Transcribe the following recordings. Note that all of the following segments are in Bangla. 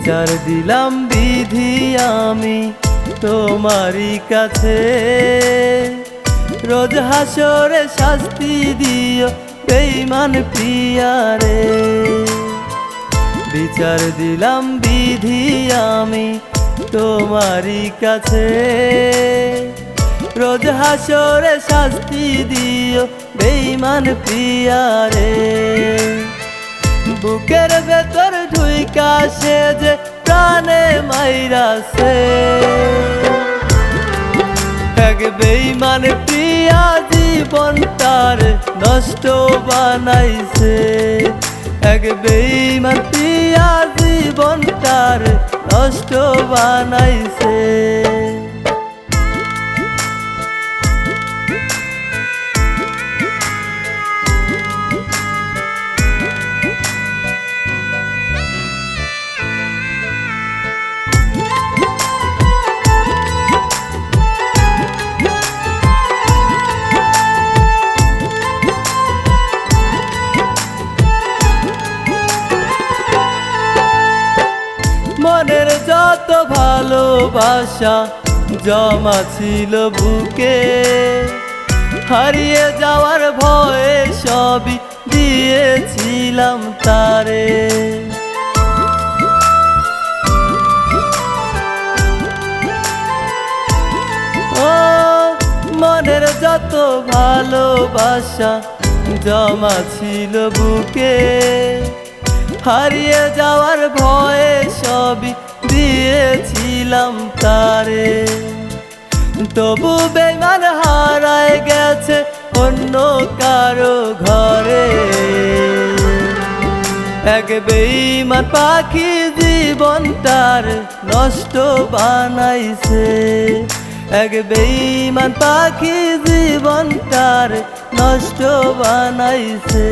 বিচার দিলাম বিধি আমি তোমারই কাছে, রোজ হাসরে শাস্তি দিও বেঈমান প্রিয়ারে। বিচার দিলাম বিধি আমি তোমারই কাছে, রোজ হাসরে শাস্তি দিও বেঈমান প্রিয়ারে। বুকের ভেতর ঢুইকা সে যে প্রাণে মাইরাছে, এক বেঈমান প্রিয়া জীবনটার নষ্ট বানাইছে, এক বেঈমান প্রিয়া জীবনটার নষ্ট বানাইছে। মনের যত ভালোবাসা জমা ছিল বুকে, হারিয়ে যাওয়ার ভয়ে সবই দিয়েছিলাম তারে। ও মনের যত ভালোবাসা জমা ছিল বুকে, হারিয়ে যাওয়ার ভয়ে সবই দিয়েছিলাম তারে। তবু বেঈমান হারায় গেছে অন্য কারো ঘরে, এক বেঈমান পাখি জীবনটার নষ্ট বানাইছে, এক বেঈমান পাখি জীবনটার নষ্ট বানাইছে।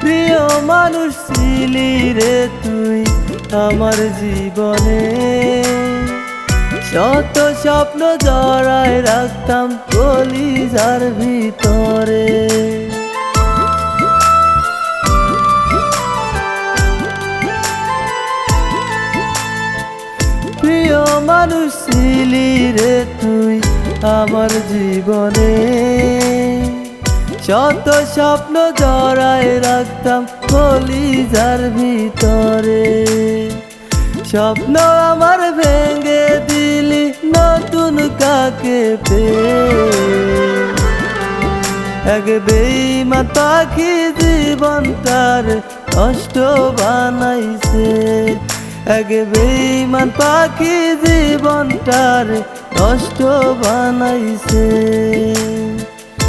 প্রিয় মানুষ ছিলি রে তুই আমার জীবনে, শত স্বপ্ন জড়ায় রাখতাম কলিজার ভিতরে। প্রিয় মানুষ ছিলি রে তুই আমার জীবনে, শত স্বপ্ন জড়ায় রাখতাম কলিজার ভিতরে। স্বপ্ন আমার ভেঙে দিলি নতুন কাকে পেয়ে, এক বেঈমান পাখি জীবনটার নষ্ট বানাইছে, এক বেঈমান পাখি জীবনটার নষ্ট বানাইছে।